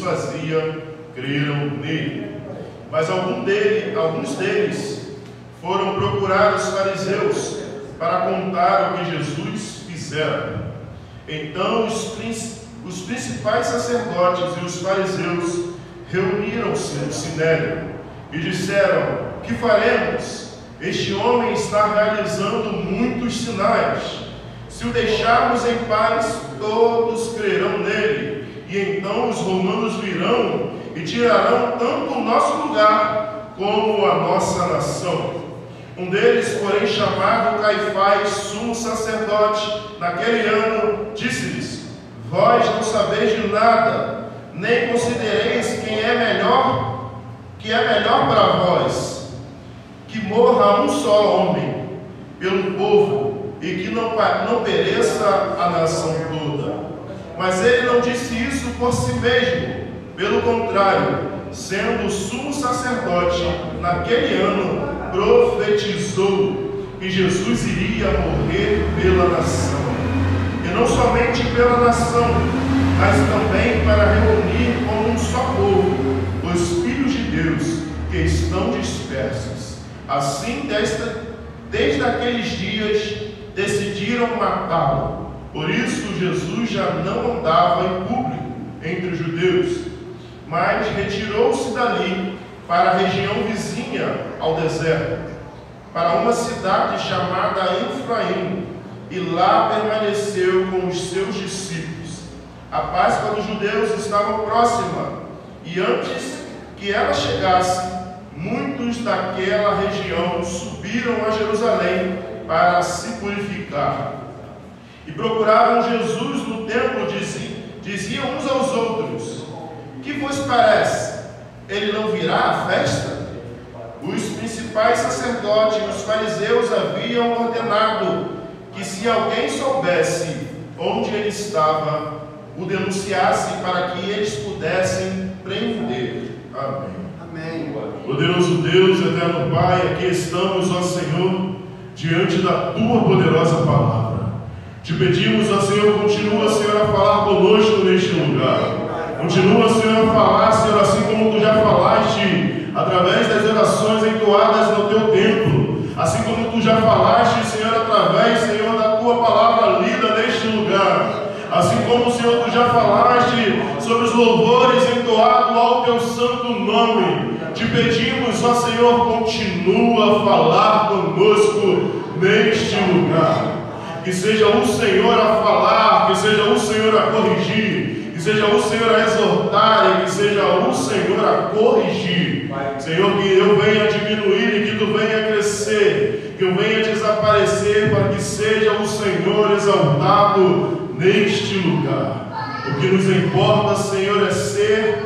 fazia creram nele. Mas alguns deles foram procurar os fariseus para contar o que Jesus fizera. Então os principais sacerdotes e os fariseus reuniram-se no sinédrio e disseram: que faremos? Este homem está realizando muitos sinais. Se o deixarmos em paz, todos crerão nele. E então os romanos virão e tirarão tanto o nosso lugar como a nossa nação. Um deles, porém, chamado Caifás, sumo sacerdote, naquele ano, disse-lhes: vós não sabeis de nada, nem considereis que é melhor para vós que morra um só homem pelo povo e que não pereça a nação toda. Mas ele não disse isso por si mesmo, pelo contrário, sendo sumo sacerdote, naquele ano profetizou que Jesus iria morrer pela nação, e não somente pela nação, mas também para reunir como um só povo os filhos de Deus que estão dispersos. Assim, desde aqueles dias, decidiram matá-lo. Por isso, Jesus já não andava em público entre os judeus, mas retirou-se dali para a região vizinha ao deserto, para uma cidade chamada Efraim, e lá permaneceu com os seus discípulos. A Páscoa dos judeus estava próxima, e antes que ela chegasse, muitos daquela região subiram a Jerusalém para se purificar. E procuravam Jesus no templo, diziam uns aos outros: que vos parece? Ele não virá à festa? Os principais sacerdotes e os fariseus haviam ordenado que, se alguém soubesse onde ele estava, o denunciasse para que eles pudessem prender. Amém. Amém. Poderoso Deus, eterno Pai, aqui estamos, ó Senhor, diante da Tua poderosa palavra. Te pedimos, ó Senhor, continua, Senhor, a falar conosco neste lugar. Continua, Senhor, a falar, Senhor, assim como Tu já falaste, através das orações entoadas no Teu templo. Assim como Tu já falaste, Senhor, através, Senhor, da Tua palavra lida neste lugar. Assim como, Senhor, Tu já falaste sobre os louvores entoados ao Teu santo nome. Te pedimos, ó Senhor, continua a falar conosco neste lugar. Que seja o Senhor a falar, que seja o Senhor a corrigir, que seja o Senhor a exortar e que seja o Senhor a corrigir. Senhor, que eu venha diminuir e que Tu venha crescer, que eu venha desaparecer, para que seja o Senhor exaltado neste lugar. O que nos importa, Senhor, é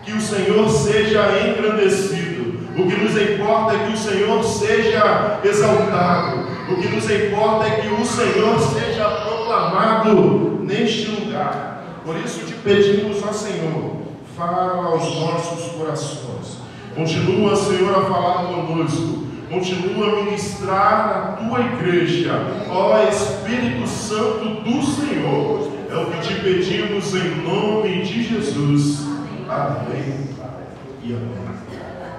que o Senhor seja engrandecido. O que nos importa é que o Senhor seja exaltado. O que nos importa é que o Senhor seja proclamado neste lugar. Por isso te pedimos, ó Senhor, fala aos nossos corações. Continua, Senhor, a falar conosco. Continua a ministrar na Tua igreja. Ó Espírito Santo do Senhor. É o que te pedimos em nome de Jesus. Amém e amém.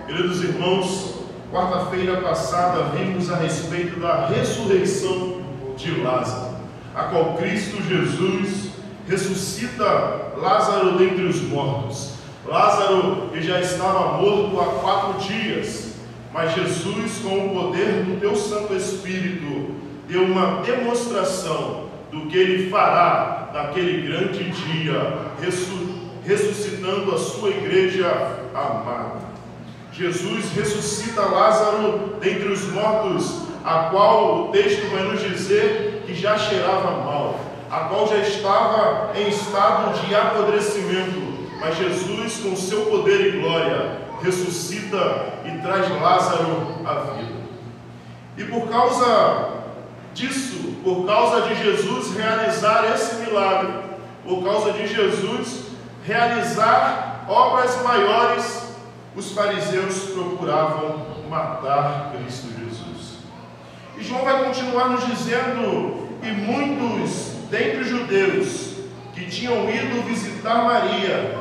Queridos irmãos, quarta-feira passada vimos a respeito da ressurreição de Lázaro, a qual Cristo Jesus ressuscita Lázaro dentre os mortos. Lázaro, que já estava morto há 4 dias, mas Jesus, com o poder do Teu Santo Espírito, deu uma demonstração do que Ele fará naquele grande dia, ressuscitando a sua igreja amada. Jesus ressuscita Lázaro dentre os mortos, a qual o texto vai nos dizer que já cheirava mal, a qual já estava em estado de apodrecimento, mas Jesus, com seu poder e glória, ressuscita e traz Lázaro à vida. E por causa disso, por causa de Jesus realizar esse milagre, por causa de Jesus realizar obras maiores, os fariseus procuravam matar Cristo Jesus. E João vai continuar nos dizendo que muitos dentre os judeus que tinham ido visitar Maria,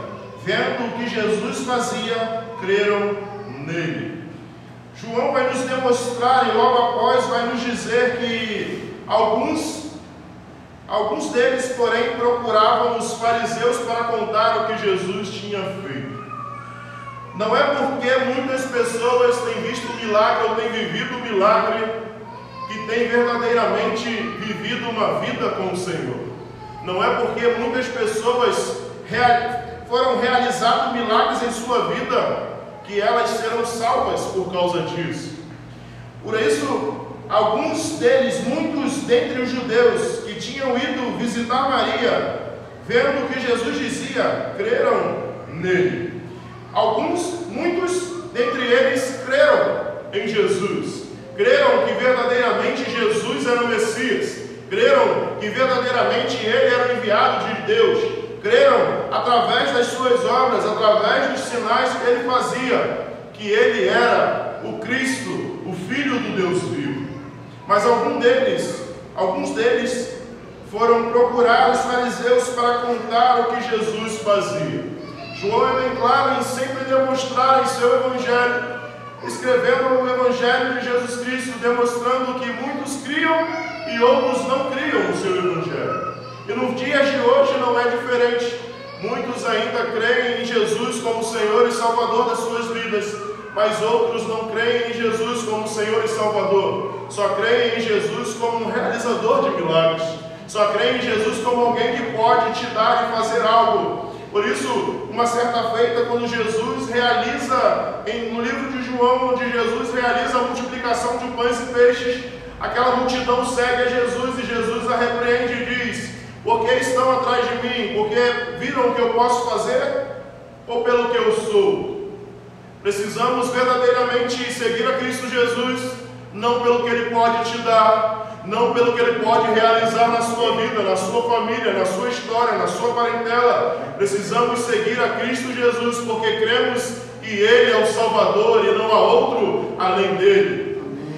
vendo Jesus fazia, creram nele. João vai nos demonstrar e logo após vai nos dizer que alguns deles, porém, procuravam os fariseus para contar o que Jesus tinha feito. Não é porque muitas pessoas têm visto o milagre ou têm vivido o milagre que têm verdadeiramente vivido uma vida com o Senhor. Não é porque muitas pessoas foram realizados milagres em sua vida que elas serão salvas por causa disso. Por isso, alguns deles, muitos dentre os judeus que tinham ido visitar Maria, vendo o que Jesus dizia, creram nele. Muitos dentre eles creram em Jesus. Creram que verdadeiramente Jesus era o Messias. Creram que verdadeiramente ele era o enviado de Deus. Creram através das suas obras, através dos sinais que ele fazia, que ele era o Cristo, o Filho do Deus vivo. Mas alguns deles foram procurar os fariseus para contar o que Jesus fazia. João é bem claro em sempre demonstrar em seu Evangelho, escrevendo o Evangelho de Jesus Cristo, demonstrando que muitos criam e outros não criam no seu Evangelho. E nos dias de hoje não é diferente. Muitos ainda creem em Jesus como Senhor e Salvador das suas vidas, mas outros não creem em Jesus como Senhor e Salvador. Só creem em Jesus como um realizador de milagres. Só creem em Jesus como alguém que pode te dar e fazer algo. Por isso, uma certa feita, quando Jesus realiza, no livro de João, onde Jesus realiza a multiplicação de pães e peixes, aquela multidão segue a Jesus e Jesus a repreende e diz: por que estão atrás de mim? Porque viram o que eu posso fazer? Ou pelo que eu sou? Precisamos verdadeiramente seguir a Cristo Jesus, não pelo que Ele pode te dar, não pelo que Ele pode realizar na sua vida, na sua família, na sua história, na sua parentela. Precisamos seguir a Cristo Jesus, porque cremos que Ele é o Salvador e não há outro além dele.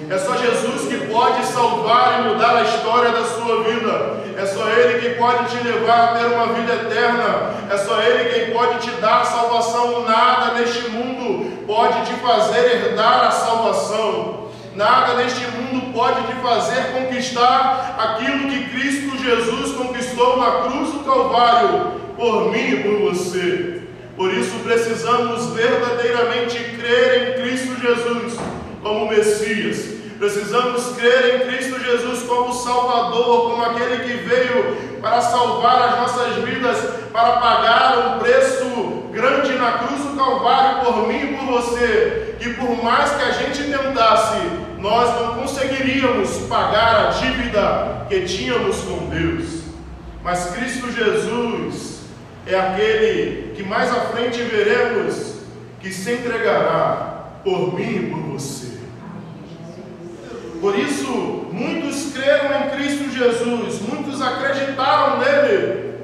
É só Jesus que pode salvar e mudar a história da sua vida. É só Ele que pode te levar a ter uma vida eterna. É só Ele quem pode te dar a salvação. Nada neste mundo pode te fazer herdar a salvação. Nada neste mundo pode te fazer conquistar aquilo que Cristo Jesus conquistou na cruz do Calvário, por mim e por você. Por isso precisamos verdadeiramente crer em Cristo Jesus como Messias. Precisamos crer em Cristo Jesus como Salvador, como aquele que veio para salvar as nossas vidas, para pagar um preço grande na cruz do Calvário por mim e por você, que por mais que a gente tentasse, nós não conseguiríamos pagar a dívida que tínhamos com Deus. Mas Cristo Jesus é aquele que mais à frente veremos que se entregará por mim e por você. Por isso, muitos creram em Cristo Jesus, muitos acreditaram nele,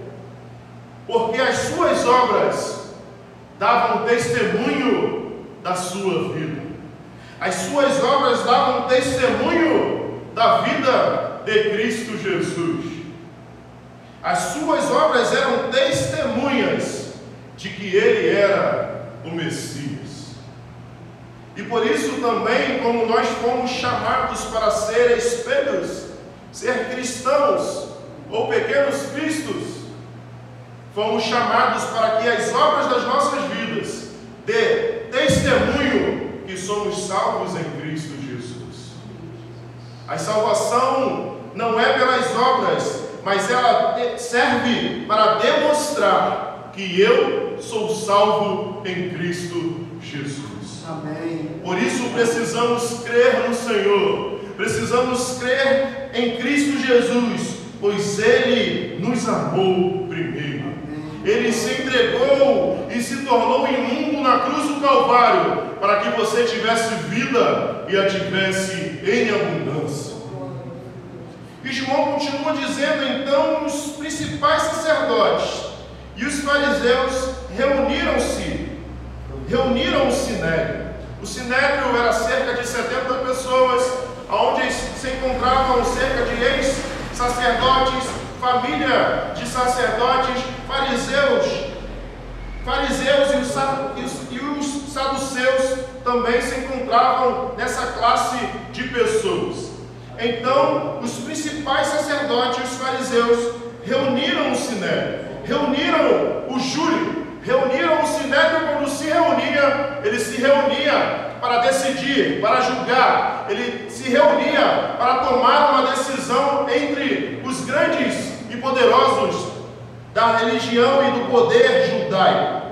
porque as suas obras davam testemunho da sua vida. As suas obras davam testemunho da vida de Cristo Jesus. As suas obras eram testemunhas de que ele era o Messias. E por isso também, como nós fomos chamados para ser espelhos, ser cristãos ou pequenos cristos, fomos chamados para que as obras das nossas vidas dê testemunho que somos salvos em Cristo Jesus. A salvação não é pelas obras, mas ela serve para demonstrar que eu sou salvo em Cristo Jesus. Amém. Por isso precisamos crer no Senhor, precisamos crer em Cristo Jesus, pois Ele nos amou primeiro. Amém. Ele se entregou e se tornou imundo na cruz do Calvário, para que você tivesse vida e a tivesse em abundância. E João continua dizendo, então, os principais sacerdotes e os fariseus reuniram o Sinédrio. O Sinédrio era cerca de 70 pessoas, onde se encontravam cerca de ex-sacerdotes, família de sacerdotes, fariseus e os também se encontravam nessa classe de pessoas. Então, os principais sacerdotes e os fariseus reuniram o sinédrio, reuniram o júri, reuniram o sinédrio. Quando se reunia, ele se reunia para decidir, para julgar, ele se reunia para tomar uma decisão entre os grandes e poderosos da religião e do poder judaico.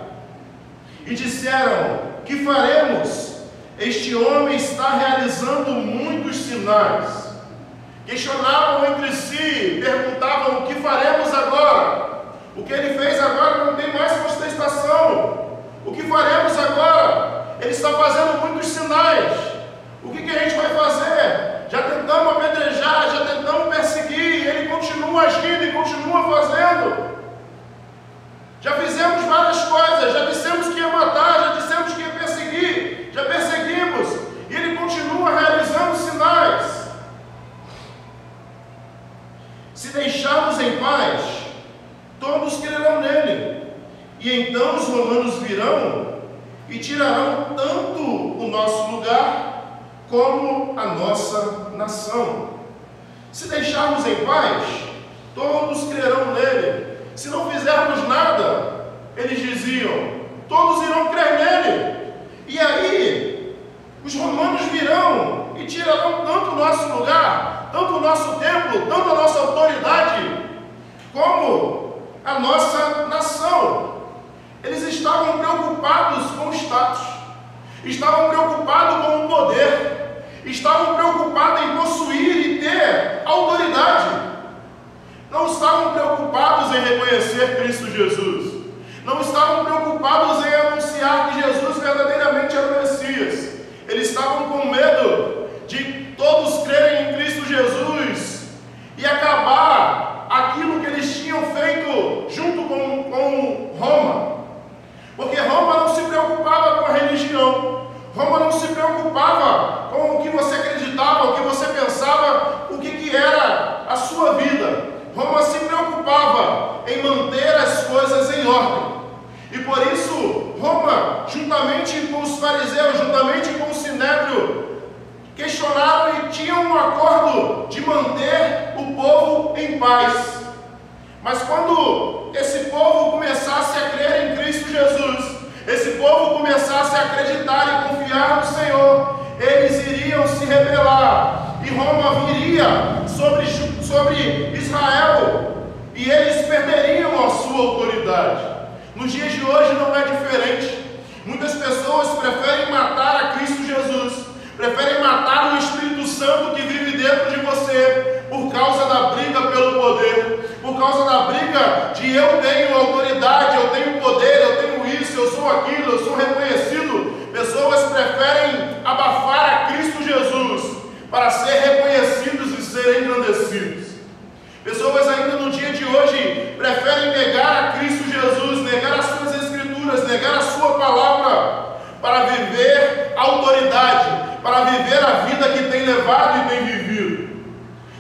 E disseram: que faremos? Este homem está realizando muitos sinais. Questionavam entre si, perguntavam: o que faremos agora? O que ele fez agora não tem mais contestação. O que faremos agora? Ele está fazendo muitos sinais. O que a gente vai fazer? Já tentamos apedrejar, já tentamos perseguir, ele continua agindo e continua fazendo. Já fizemos várias coisas, já dissemos que ia matar, já dissemos que ia perseguir, já perseguimos, e ele continua realizando sinais. Se deixarmos em paz, todos crerão nele, e então os romanos virão e tirarão tanto o nosso lugar como a nossa nação. Se deixarmos em paz, todos crerão nele. Se não fizermos nada, eles diziam, todos irão crer nele. E aí, os romanos virão e tirarão tanto o nosso lugar, tanto o nosso templo, tanto a nossa autoridade, como a nossa nação. Eles estavam preocupados com o status, estavam preocupados com o poder, estavam preocupados em possuir e ter autoridade. Não estavam preocupados em reconhecer Cristo Jesus. Não estavam preocupados em anunciar que Jesus verdadeiramente era o Messias. Eles estavam com medo de todos crerem em Cristo Jesus e acabar aquilo que eles tinham feito junto com Roma. Porque Roma não se preocupava com a religião. Roma não se preocupava com o que você acreditava, o que você pensava, o que era a sua vida. Roma se preocupava em manter as coisas em ordem. E por isso, Roma, juntamente com os fariseus, juntamente com o sinédrio, questionaram e tinham um acordo de manter o povo em paz. Mas quando esse povo começasse a crer em Cristo Jesus, esse povo começasse a acreditar e confiar no Senhor, eles iriam se rebelar. E Roma viria sobre Israel, e eles perderiam a sua autoridade. Nos dias de hoje não é diferente. Muitas pessoas preferem matar a Cristo Jesus, preferem matar o Espírito Santo que vive dentro de você, por causa da briga pelo poder, por causa da briga de eu tenho autoridade, eu tenho poder, eu tenho isso, eu sou aquilo, eu sou reconhecido. Pessoas preferem abafar a Cristo Jesus para ser reconhecidos e serem engrandecidos. Pessoas ainda no dia de hoje preferem negar a Cristo Jesus, negar as suas escrituras, negar a sua palavra, para viver a autoridade, para viver a vida que tem levado e tem vivido.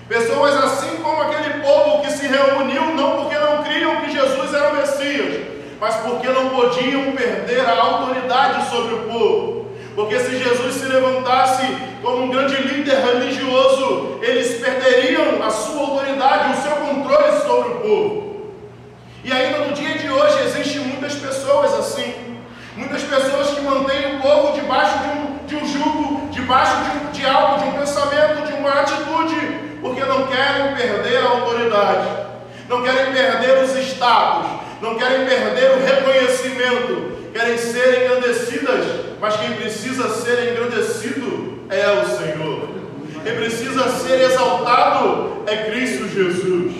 Pessoas assim como aquele povo que se reuniu não porque não criam que Jesus era o Messias, mas porque não podiam perder a autoridade sobre o povo. Porque se Jesus se levantasse como um grande líder religioso, eles perderiam a sua autoridade, o seu controle sobre o povo. E ainda no dia de hoje existem muitas pessoas assim, muitas pessoas que mantêm o povo debaixo de um jugo, debaixo de algo, de um pensamento, de uma atitude, porque não querem perder a autoridade, não querem perder os status, não querem perder o reconhecimento, querem ser engrandecidas, mas quem precisa ser engrandecido é o Senhor. Quem precisa ser exaltado é Cristo Jesus.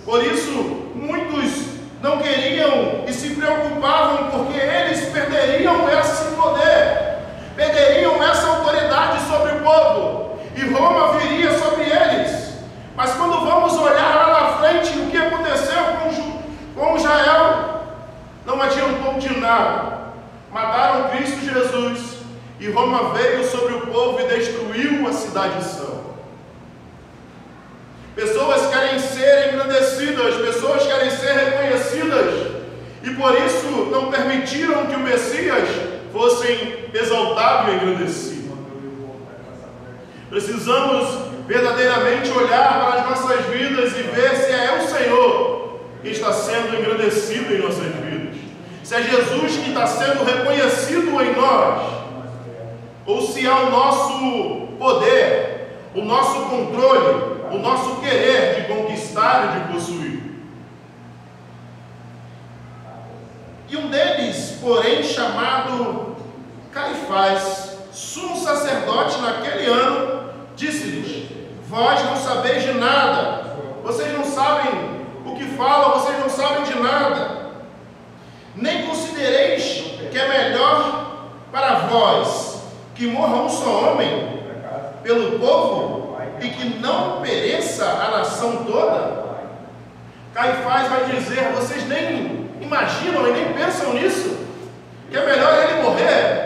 Por isso, muitos não queriam e se preocupavam porque eles perderiam esse poder, perderiam essa autoridade sobre o povo, e Roma viria sobre eles. Mas quando vamos olhar lá na frente o que aconteceu com Israel, não adiantou de nada. Mataram Cristo Jesus e Roma veio sobre o povo e destruiu a cidade santa. Pessoas querem ser engrandecidas, pessoas querem ser reconhecidas, e por isso não permitiram que o Messias fossem exaltados e engrandecidos. Precisamos verdadeiramente olhar para as nossas vidas e ver se é o Senhor que está sendo engrandecido em nossas vidas, se é Jesus que está sendo reconhecido em nós, ou se é o nosso poder, o nosso controle, o nosso querer de conquistar e de possuir. E um deles, porém, chamado Caifás, sumo sacerdote naquele ano, disse-lhes: vós não sabeis de nada, vocês não sabem o que falam, vocês não sabem de nada, nem considereis que é melhor para vós que morra um só homem pelo povo e que não pereça a nação toda. Caifás vai dizer: vocês nem imaginam e nem pensam nisso, que é melhor ele morrer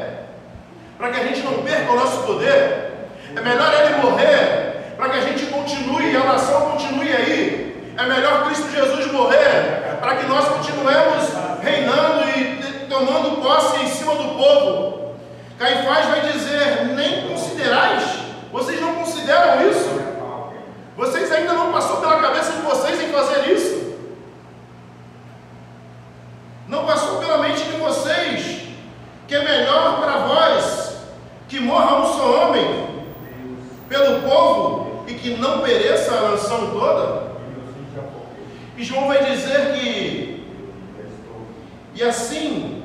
para que a gente não perca o nosso poder, é melhor ele morrer para que a gente continue e a nação continue aí, é melhor Cristo Jesus morrer para que nós continuemos reinando e tomando posse em cima do povo. Caifás vai dizer: nem considerais, vocês não consideram isso? Vocês ainda não passou pela cabeça de vocês em fazer isso? Não passou pela mente de vocês que é melhor para vós que morra um só homem pelo povo e que não pereça a nação toda? E João vai dizer que, e assim,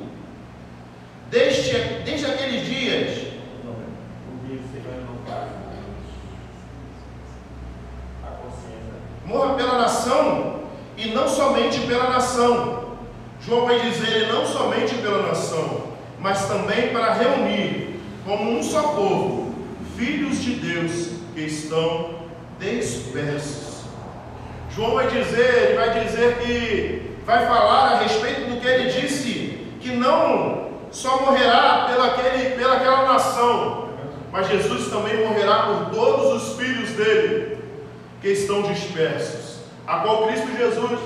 desde aqueles dias, morra pela nação, e não somente pela nação. João vai dizer: e não somente pela nação, mas também para reunir como um só povo filhos de Deus que estão dispersos. João vai dizer que vai falar a respeito do que ele disse, que não só morrerá pelaquela nação, mas Jesus também morrerá por todos os filhos dele que estão dispersos, a qual Cristo Jesus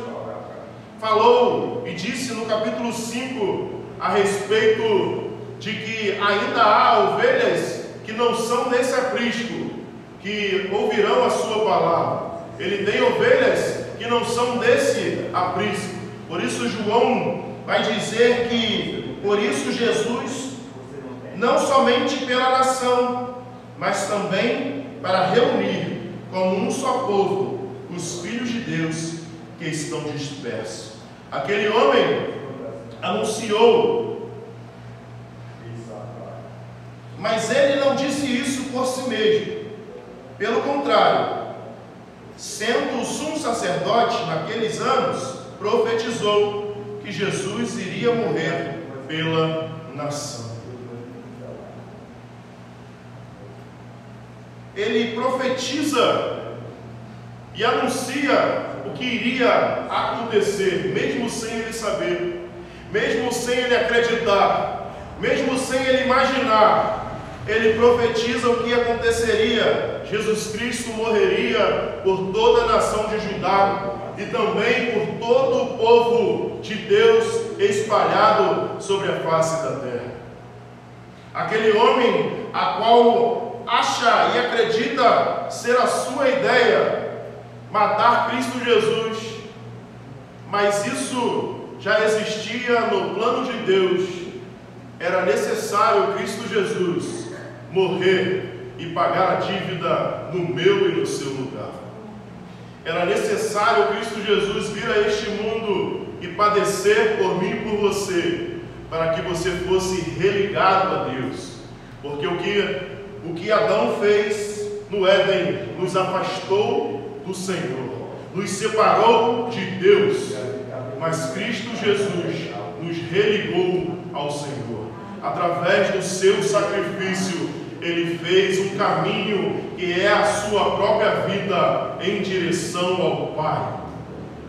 falou e disse no capítulo 5 a respeito de que ainda há ovelhas que não são nesse aprisco, que ouvirão a sua palavra. Ele tem ovelhas que não são desse aprisco. Por isso João vai dizer que, por isso Jesus, não somente pela nação, mas também para reunir como um só povo os filhos de Deus que estão dispersos. Aquele homem anunciou, mas ele não disse isso por si mesmo. Pelo contrário, sendo o sumo sacerdote naqueles anos, profetizou que Jesus iria morrer pela nação. Ele profetiza e anuncia o que iria acontecer, mesmo sem ele saber, mesmo sem ele acreditar, mesmo sem ele imaginar. Ele profetiza o que aconteceria. Jesus Cristo morreria por toda a nação de Judá e também por todo o povo de Deus espalhado sobre a face da terra. Aquele homem a qual acha e acredita ser a sua ideia matar Cristo Jesus, mas isso já existia no plano de Deus. Era necessário Cristo Jesus morrer e pagar a dívida no meu e no seu lugar. Era necessário Cristo Jesus vir a este mundo e padecer por mim e por você, para que você fosse religado a Deus. Porque o que Adão fez no Éden nos afastou do Senhor, nos separou de Deus, mas Cristo Jesus nos religou ao Senhor. Através do seu sacrifício, ele fez um caminho que é a sua própria vida em direção ao Pai.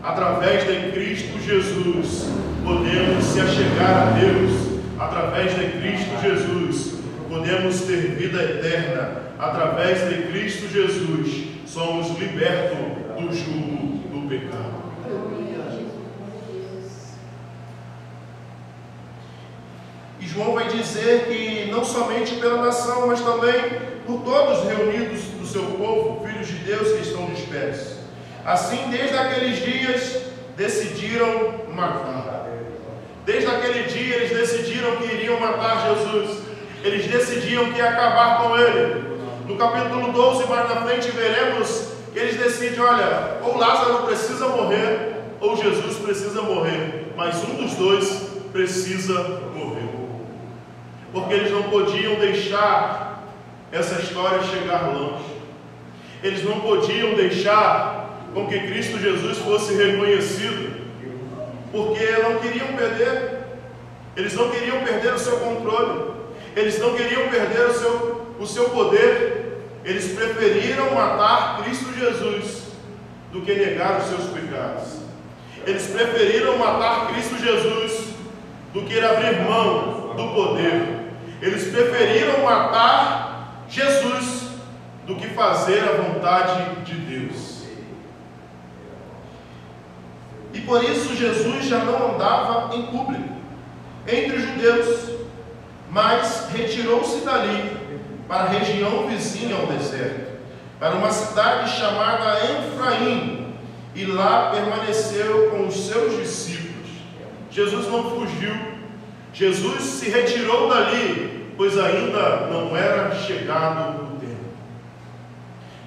Através de Cristo Jesus, podemos se achegar a Deus. Através de Cristo Jesus, podemos ter vida eterna. Através de Cristo Jesus, somos libertos do jugo do pecado. E João vai dizer que não somente pela nação, mas também por todos reunidos do seu povo, filhos de Deus que estão dispersos. Assim, desde aqueles dias, decidiram matar. Desde aquele dia, eles decidiram que iriam matar Jesus. Eles decidiam que ia acabar com ele. No capítulo 12, mais na frente, veremos que eles decidem, olha, ou Lázaro precisa morrer, ou Jesus precisa morrer. Mas um dos dois precisa morrer. Porque eles não podiam deixar essa história chegar longe. Eles não podiam deixar com que Cristo Jesus fosse reconhecido, porque não queriam perder. Eles não queriam perder o seu controle. Eles não queriam perder o seu poder. Eles preferiram matar Cristo Jesus do que negar os seus pecados. Eles preferiram matar Cristo Jesus do que abrir mão do poder. Eles preferiram matar Jesus do que fazer a vontade de Deus. E por isso Jesus já não andava em público entre os judeus, mas retirou-se dali para a região vizinha ao deserto, para uma cidade chamada Efraim, e lá permaneceu com os seus discípulos. Jesus não fugiu, Jesus se retirou dali, pois ainda não era chegado o tempo.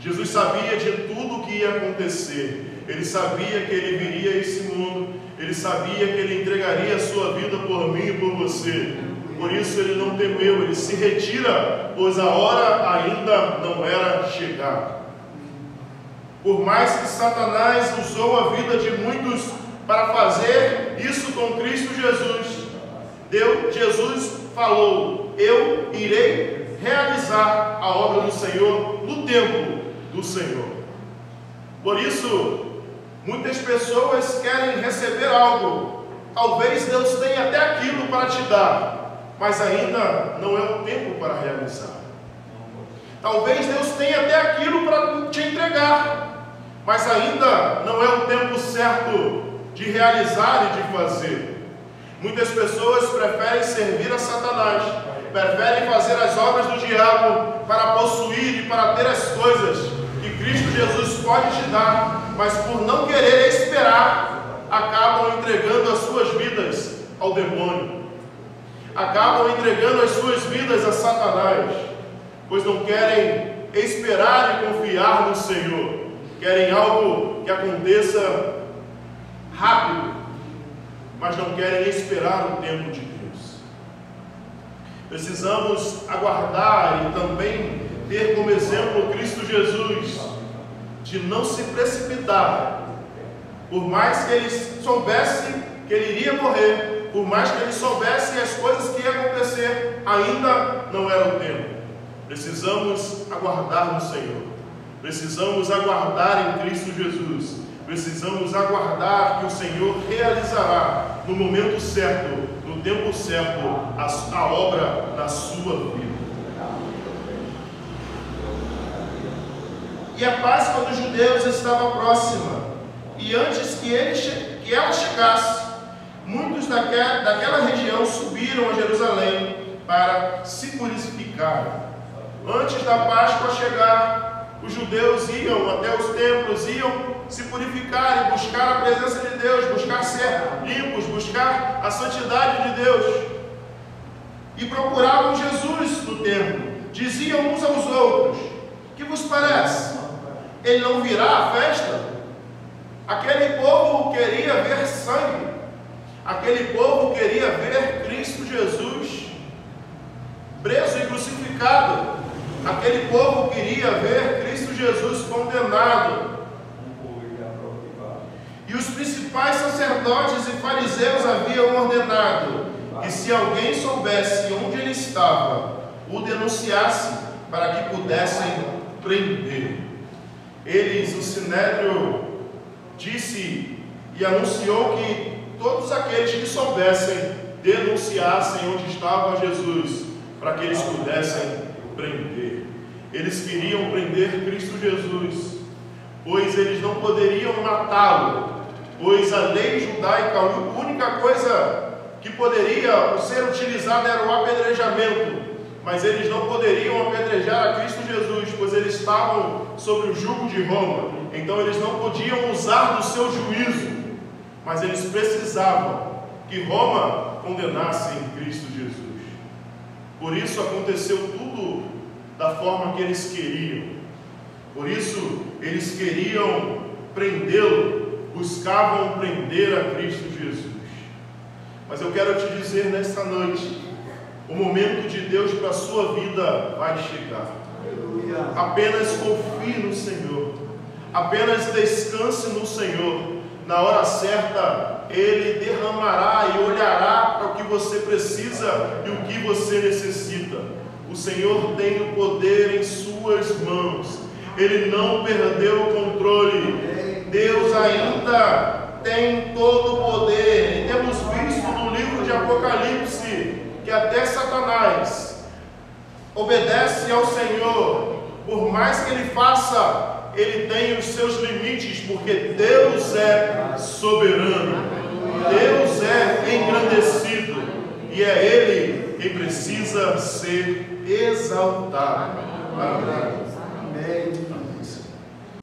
Jesus sabia de tudo o que ia acontecer. Ele sabia que ele viria a esse mundo. Ele sabia que ele entregaria a sua vida por mim e por você. Por isso ele não temeu, ele se retira, pois a hora ainda não era chegada. Por mais que Satanás usou a vida de muitos para fazer isso com Cristo Jesus, Jesus falou: eu irei realizar a obra do Senhor no tempo do Senhor. Por isso, muitas pessoas querem receber algo. Talvez Deus tenha até aquilo para te dar, mas ainda não é o tempo para realizar. Talvez Deus tenha até aquilo para te entregar, mas ainda não é o tempo certo de realizar e de fazer. Muitas pessoas preferem servir a Satanás, preferem fazer as obras do diabo para possuir e para ter as coisas que Cristo Jesus pode te dar, mas por não querer esperar, acabam entregando as suas vidas ao demônio, acabam entregando as suas vidas a Satanás, pois não querem esperar e confiar no Senhor, querem algo que aconteça rápido, mas não querem esperar o tempo de Deus. Precisamos aguardar e também ter como exemplo Cristo Jesus, de não se precipitar. Por mais que ele soubesse que ele iria morrer, por mais que ele soubesse as coisas que iam acontecer, ainda não era o tempo. Precisamos aguardar no Senhor, precisamos aguardar em Cristo Jesus, precisamos aguardar que o Senhor realizará no momento certo, no tempo certo, a obra da sua vida. E a Páscoa dos judeus estava próxima, e antes que ela chegasse, muitos daquela região subiram a Jerusalém para se purificar. Antes da Páscoa chegar, os judeus iam até os templos, iam se purificar e buscar a presença de Deus, buscar ser limpos, buscar a santidade de Deus. E procuravam Jesus no templo. Diziam uns aos outros: que vos parece? Ele não virá à festa? Aquele povo queria ver sangue. Aquele povo queria ver Cristo Jesus preso e crucificado. Aquele povo queria ver Cristo Jesus condenado. E os principais sacerdotes e fariseus haviam ordenado que, se alguém soubesse onde ele estava, o denunciasse para que pudessem prender. O Sinédrio disse e anunciou que todos aqueles que soubessem denunciassem onde estava Jesus, para que eles pudessem prender. Eles queriam prender Cristo Jesus, pois eles não poderiam matá-lo, pois a lei judaica, a única coisa que poderia ser utilizado era o apedrejamento, mas eles não poderiam apedrejar a Cristo Jesus, pois eles estavam sob o jugo de Roma. Então eles não podiam usar do seu juízo, mas eles precisavam que Roma condenasse em Cristo Jesus. Por isso aconteceu tudo da forma que eles queriam. Por isso eles queriam prendê-lo, buscavam prender a Cristo Jesus. Mas eu quero te dizer nesta noite, o momento de Deus para a sua vida vai chegar. Apenas confie no Senhor, apenas descanse no Senhor. Na hora certa, Ele derramará e olhará para o que você precisa e o que você necessita. O Senhor tem o poder em suas mãos, Ele não perdeu o controle. Deus ainda tem todo o poder. E temos visto no livro de Apocalipse que até Satanás obedece ao Senhor. Por mais que ele faça, ele tem os seus limites, porque Deus é soberano, Deus é engrandecido, e é Ele quem precisa ser exaltado. Amém.